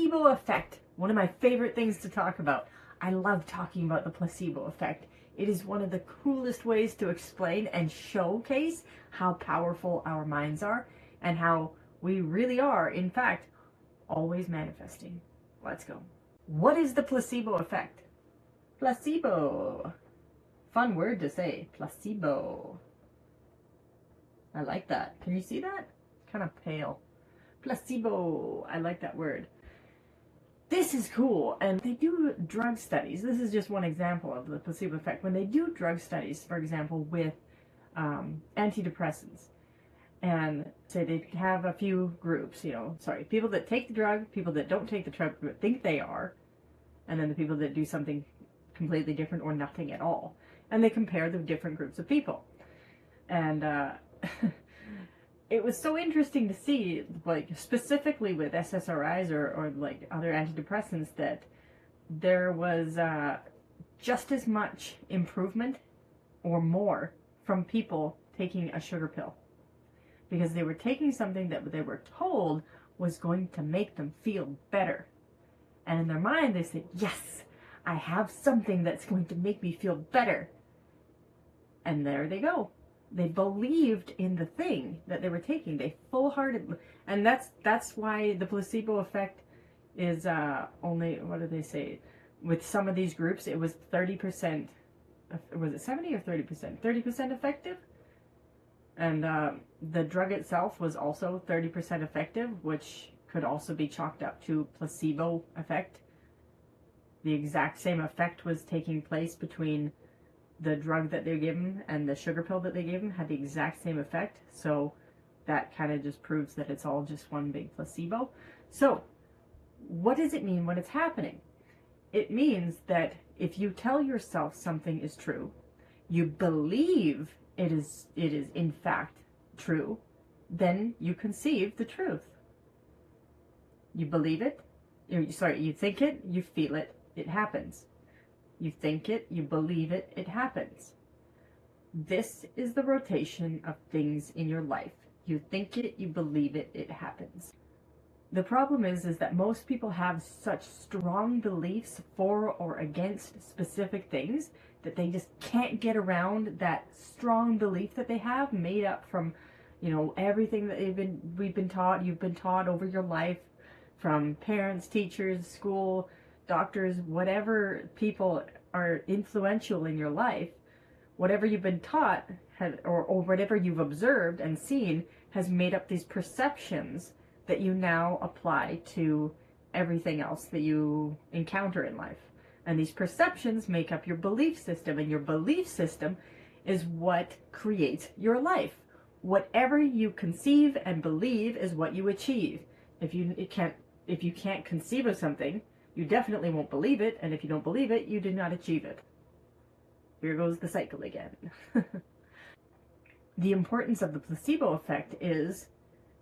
placebo effect, one of my favorite things to talk about. I love talking about the placebo effect. It is one of the coolest ways to explain and showcase how powerful our minds are and how we really are, in fact, always manifesting. Let's go. What is the placebo effect? Placebo. Fun word to say. Placebo. I like that. Can you see that? Kind of pale. Placebo. I like that word. This is cool. And they do drug studies. This is just one example of the placebo effect. When they do drug studies, for example, with antidepressants, and say they have a few groups, people that take the drug, people that don't take the drug but think they are, and then the people that do something completely different or nothing at all. And they compare the different groups of people. And it was so interesting to see, like, specifically with SSRIs or like other antidepressants, that there was just as much improvement or more from people taking a sugar pill. Because they were taking something that they were told was going to make them feel better. And in their mind, they said, yes, I have something that's going to make me feel better. And there they go. They believed in the thing that they were taking. They full-heartedly, and that's why the placebo effect is only, what did they say? With some of these groups, it was 30%. Was it 70 or 30%? 30% effective. And the drug itself was also 30% effective, which could also be chalked up to placebo effect. The exact same effect was taking place between the drug that they gave him and the sugar pill that they gave him, had the exact same effect. So that kind of just proves that it's all just one big placebo. So what does it mean when it's happening? It means that if you tell yourself something is true, you believe it is in fact true, then you conceive the truth. You believe it, you think it, you feel it, it happens. You think it, you believe it, it happens. This is the rotation of things in your life. You think it, you believe it, it happens. The problem is that most people have such strong beliefs for or against specific things that they just can't get around that strong belief that they have, made up from, everything that we've been taught, you've been taught over your life, from parents, teachers, school, doctors, whatever people are influential in your life. Whatever you've been taught or whatever you've observed and seen has made up these perceptions that you now apply to everything else that you encounter in life. And these perceptions make up your belief system, and your belief system is what creates your life. Whatever you conceive and believe is what you achieve. If you can't conceive of something, you definitely won't believe it, and if you don't believe it, you did not achieve it. Here goes the cycle again. The importance of the placebo effect is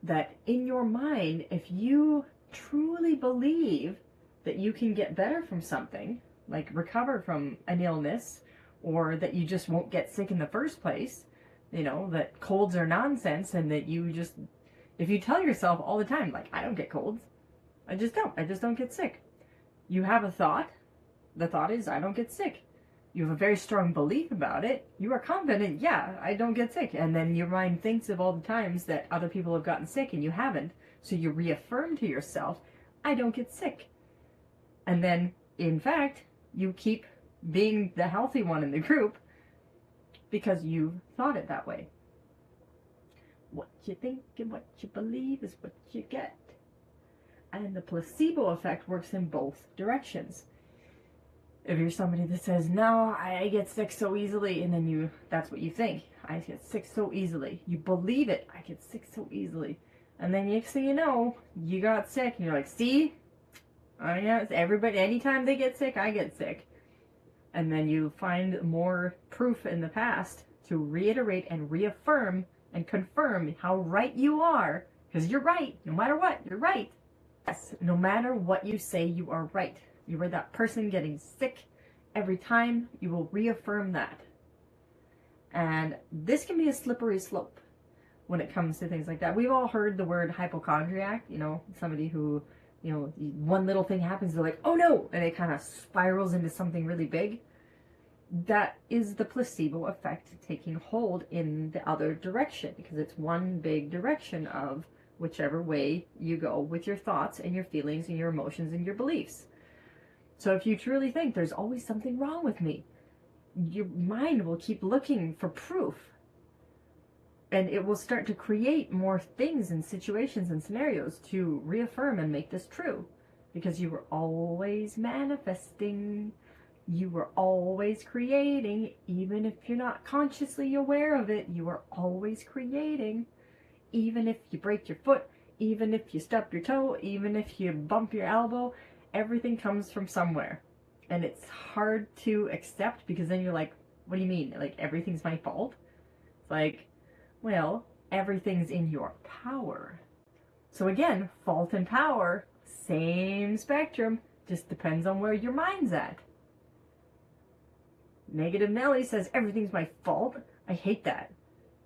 that in your mind, if you truly believe that you can get better from something, like recover from an illness, or that you just won't get sick in the first place, that colds are nonsense, and that if you tell yourself all the time, like, I don't get colds, I just don't get sick. You have a thought, the thought is, I don't get sick. You have a very strong belief about it, you are confident, yeah, I don't get sick. And then your mind thinks of all the times that other people have gotten sick and you haven't, so you reaffirm to yourself, I don't get sick. And then, in fact, you keep being the healthy one in the group because you thought it that way. What you think and what you believe is what you get. And the placebo effect works in both directions. If you're somebody that says, no, I get sick so easily, and then that's what you think. I get sick so easily. You believe it. I get sick so easily. And then next thing you know, you got sick, and you're like, see? Everybody, anytime they get sick, I get sick. And then you find more proof in the past to reiterate and reaffirm and confirm how right you are. Because you're right. No matter what, you're right. Yes, no matter what you say, you are right. You are that person getting sick every time. You will reaffirm that. And this can be a slippery slope when it comes to things like that. We've all heard the word hypochondriac, somebody who you know, one little thing happens, they're like, oh no, and it kind of spirals into something really big. That is the placebo effect taking hold in the other direction, because it's one big direction of whichever way you go with your thoughts and your feelings and your emotions and your beliefs. So if you truly think there's always something wrong with me, your mind will keep looking for proof. And it will start to create more things and situations and scenarios to reaffirm and make this true. Because you were always manifesting. You were always creating. Even if you're not consciously aware of it, you are always creating. Even if you break your foot, even if you stub your toe, even if you bump your elbow, everything comes from somewhere. And it's hard to accept, because then you're like, what do you mean? Like, everything's my fault? It's like, well, everything's in your power. So again, fault and power, same spectrum, just depends on where your mind's at. Negative Nelly says, everything's my fault. I hate that.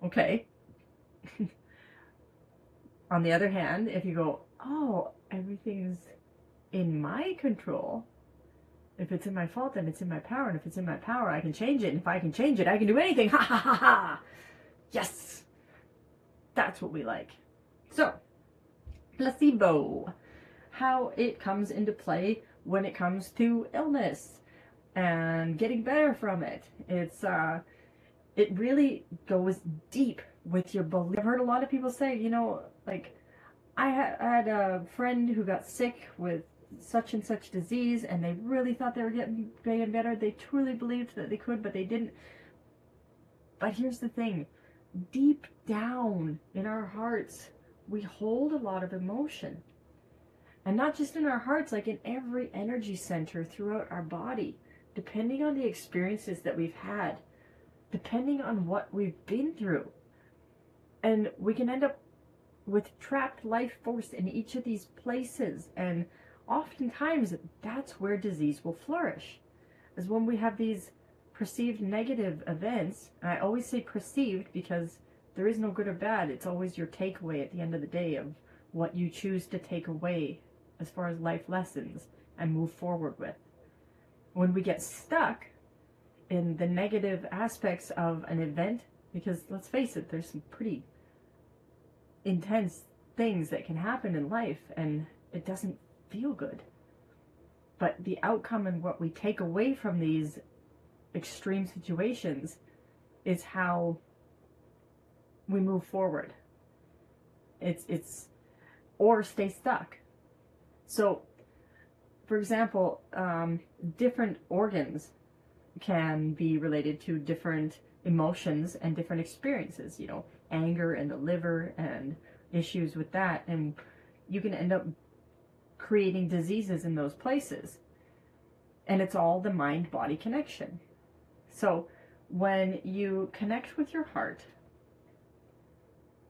Okay. On the other hand, if you go, oh, everything's in my control. If it's in my fault, then it's in my power. And if it's in my power, I can change it. And if I can change it, I can do anything. Ha ha ha ha. Yes. That's what we like. So, placebo. How it comes into play when it comes to illness and getting better from it. It really goes deep with your belief. I've heard a lot of people say, you know, like, I had a friend who got sick with such and such disease, and they really thought they were getting better. They truly believed that they could, but they didn't. But here's the thing. Deep down in our hearts, we hold a lot of emotion. And not just in our hearts, like in every energy center throughout our body, depending on the experiences that we've had, depending on what we've been through. And we can end up with trapped life force in each of these places. And oftentimes, that's where disease will flourish, is when we have these perceived negative events. And I always say perceived because there is no good or bad. It's always your takeaway at the end of the day of what you choose to take away as far as life lessons and move forward with. When we get stuck in the negative aspects of an event, because let's face it, there's some pretty intense things that can happen in life, and it doesn't feel good. But the outcome and what we take away from these extreme situations is how we move forward. It's or stay stuck. So, for example, different organs can be related to different emotions and different experiences, you know, anger and the liver and issues with that. And you can end up creating diseases in those places. And it's all the mind-body connection. So when you connect with your heart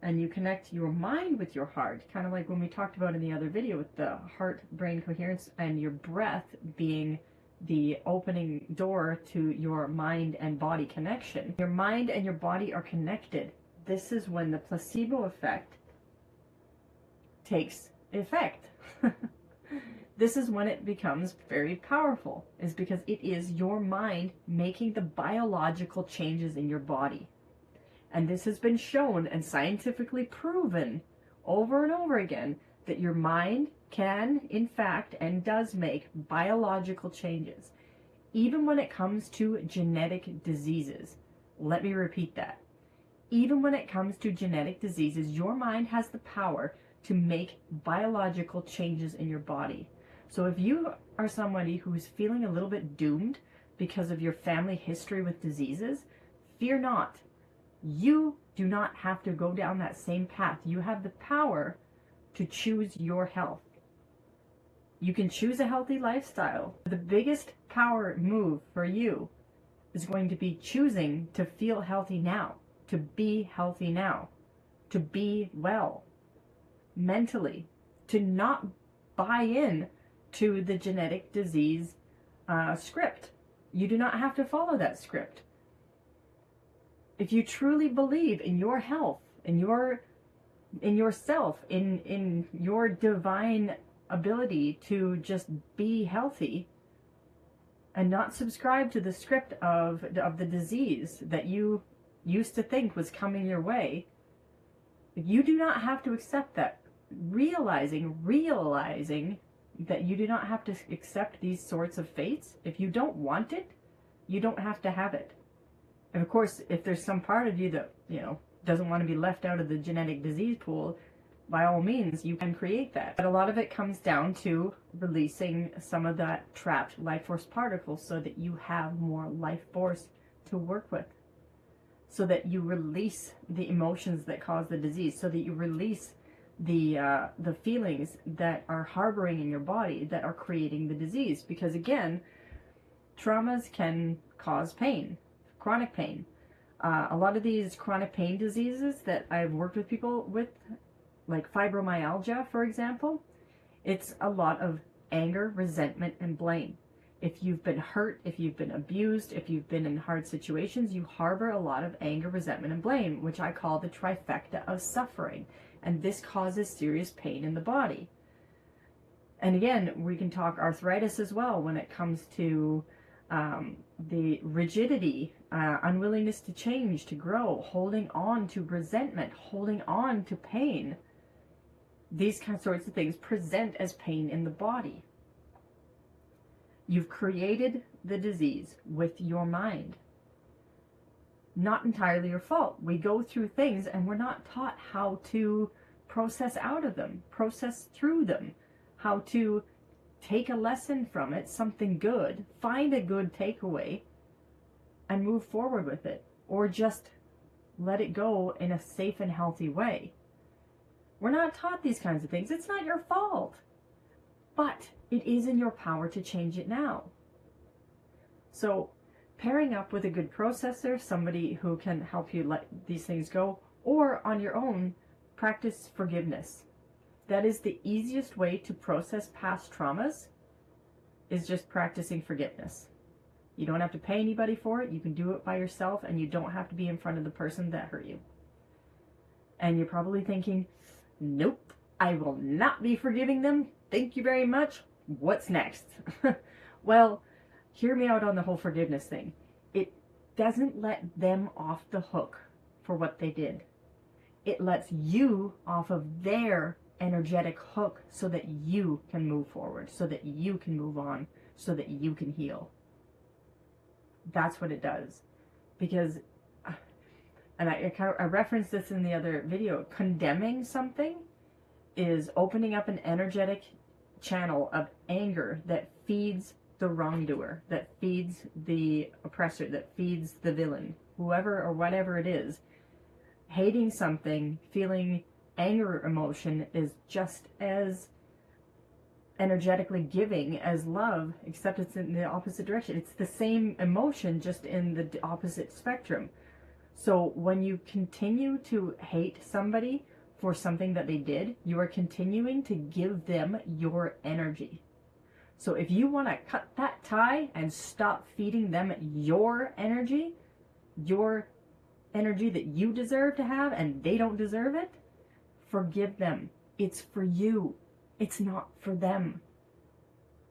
and you connect your mind with your heart, kind of like when we talked about in the other video with the heart-brain coherence and your breath being the opening door to your mind and body connection. Your mind and your body are connected. This is when the placebo effect takes effect. This is when it becomes very powerful, is because it is your mind making the biological changes in your body. And this has been shown and scientifically proven over and over again that your mind can, in fact, and does make biological changes, even when it comes to genetic diseases. Let me repeat that. Even when it comes to genetic diseases, your mind has the power to make biological changes in your body. So if you are somebody who is feeling a little bit doomed because of your family history with diseases, fear not. You do not have to go down that same path. You have the power to choose your health. You can choose a healthy lifestyle. The biggest power move for you is going to be choosing to feel healthy now, to be healthy now, to be well mentally, to not buy in to the genetic disease script. You do not have to follow that script. If you truly believe in your health, in yourself, in your divine ability to just be healthy and not subscribe to the script of the disease that you used to think was coming your way. You do not have to accept that. Realizing that you do not have to accept these sorts of fates. If you don't want it, you don't have to have it. And of course, if there's some part of you that, doesn't want to be left out of the genetic disease pool, by all means, you can create that. But a lot of it comes down to releasing some of that trapped life force particles so that you have more life force to work with. So that you release the emotions that cause the disease. So that you release the feelings that are harboring in your body that are creating the disease. Because again, traumas can cause pain, chronic pain. A lot of these chronic pain diseases that I've worked with people with, like fibromyalgia, for example, it's a lot of anger, resentment, and blame. If you've been hurt, if you've been abused, if you've been in hard situations, you harbor a lot of anger, resentment, and blame, which I call the trifecta of suffering. And this causes serious pain in the body. And again, we can talk arthritis as well when it comes to the rigidity, unwillingness to change, to grow, holding on to resentment, holding on to pain. These kind of sorts of things present as pain in the body. You've created the disease with your mind. Not entirely your fault. We go through things and we're not taught how to process out of them, process through them, how to take a lesson from it, something good, find a good takeaway, and move forward with it. Or just let it go in a safe and healthy way. We're not taught these kinds of things. It's not your fault. But it is in your power to change it now. So pairing up with a good processor, somebody who can help you let these things go, or on your own, practice forgiveness. That is the easiest way to process past traumas, is just practicing forgiveness. You don't have to pay anybody for it. You can do it by yourself, and you don't have to be in front of the person that hurt you. And you're probably thinking, nope, I will not be forgiving them. Thank you very much. What's next? Well, hear me out on the whole forgiveness thing. It doesn't let them off the hook for what they did. It lets you off of their energetic hook so that you can move forward, so that you can move on, so that you can heal. That's what it does. Because, and I referenced this in the other video, condemning something is opening up an energetic channel of anger that feeds the wrongdoer, that feeds the oppressor, that feeds the villain, whoever or whatever it is. Hating something, feeling anger emotion is just as energetically giving as love, except it's in the opposite direction. It's the same emotion, just in the opposite spectrum. So when you continue to hate somebody for something that they did, you are continuing to give them your energy. So if you want to cut that tie and stop feeding them your energy that you deserve to have and they don't deserve it, forgive them. It's for you. It's not for them.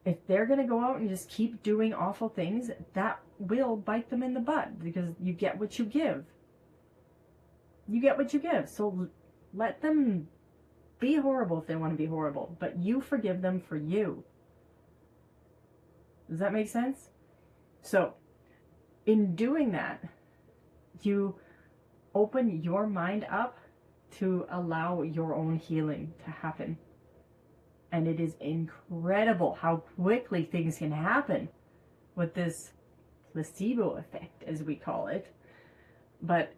If they're going to go out and just keep doing awful things, that will bite them in the butt, because you get what you give. You get what you give. So let them be horrible if they want to be horrible, but you forgive them for you. Does that make sense? So in doing that, you open your mind up to allow your own healing to happen. And it is incredible how quickly things can happen with this placebo effect, as we call it. But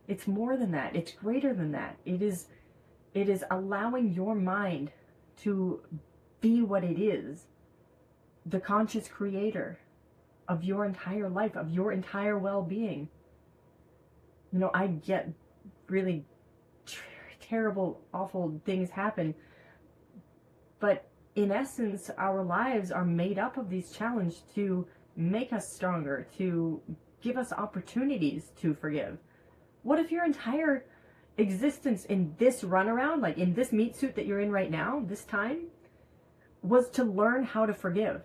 it's more than that. It's greater than that. It is allowing your mind to be what it is, the conscious creator of your entire life, of your entire well-being. You know, I get really terrible, awful things happen, but in essence, our lives are made up of these challenges to make us stronger, to give us opportunities to forgive. What if your entire existence in this runaround, like in this meat suit that you're in right now, this time, was to learn how to forgive.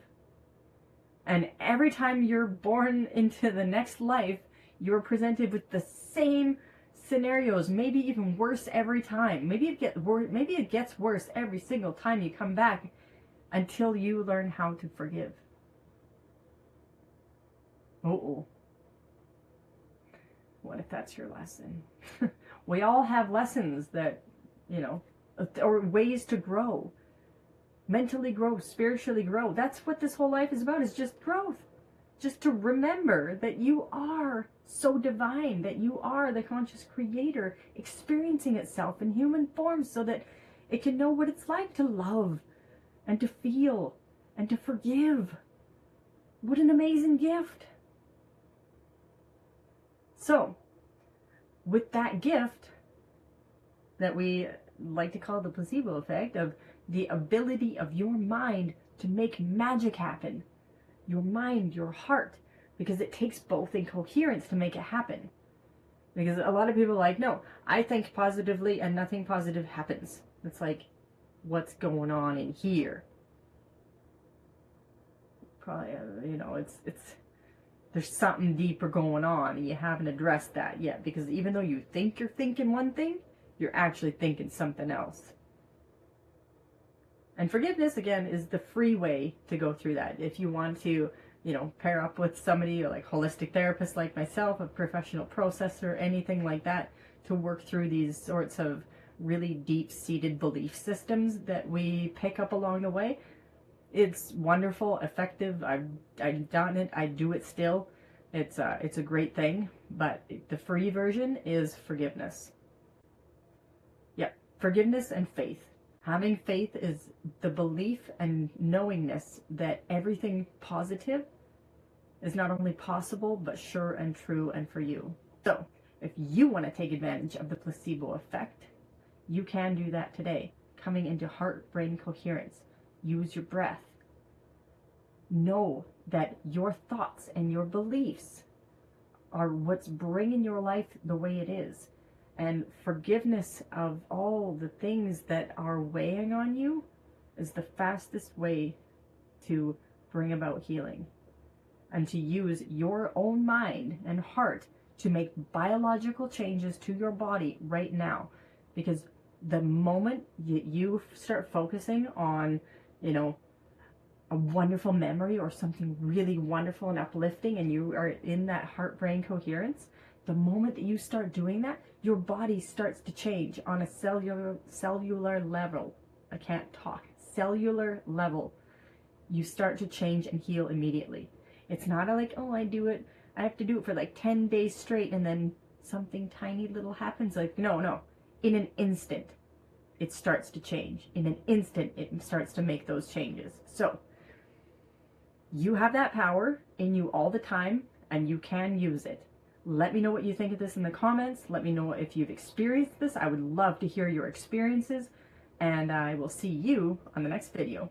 And every time you're born into the next life, you're presented with the same scenarios, maybe even worse every time. Maybe it gets worse every single time you come back until you learn how to forgive. Uh-oh. What if that's your lesson? We all have lessons that, you know, or ways to grow. Mentally grow, spiritually grow. That's what this whole life is about, is just growth. Just to remember that you are so divine, that you are the conscious creator experiencing itself in human form so that it can know what it's like to love and to feel and to forgive. What an amazing gift. So, with that gift that we like to call the placebo effect, of the ability of your mind to make magic happen, your mind, your heart, because it takes both in coherence to make it happen. Because a lot of people are like, no, I think positively and nothing positive happens. It's like, what's going on in here? Probably, you know, it's there's something deeper going on, and you haven't addressed that yet. Because even though you think you're thinking one thing, you're actually thinking something else. And forgiveness, again, is the free way to go through that. If you want to, you know, pair up with somebody, or like holistic therapist like myself, a professional processor, anything like that, to work through these sorts of really deep-seated belief systems that we pick up along the way. It's wonderful, effective. I've done it. I do it still. It's a great thing. But the free version is forgiveness. Yeah, forgiveness and faith. Having faith is the belief and knowingness that everything positive is not only possible, but sure and true and for you. So, if you want to take advantage of the placebo effect, you can do that today. Coming into heart-brain coherence. Use your breath. Know that your thoughts and your beliefs are what's bringing your life the way it is. And forgiveness of all the things that are weighing on you is the fastest way to bring about healing. And to use your own mind and heart to make biological changes to your body right now. Because the moment you start focusing on, you know, a wonderful memory or something really wonderful and uplifting, and you are in that heart-brain coherence, the moment that you start doing that, your body starts to change on a cellular level. I can't talk. Cellular level. You start to change and heal immediately. It's not like, oh, I have to do it for like 10 days straight and then something tiny little happens. Like, no. In an instant, it starts to change. In an instant, it starts to make those changes. So, you have that power in you all the time, and you can use it. Let me know what you think of this in the comments. Let me know if you've experienced this. I would love to hear your experiences, and I will see you on the next video.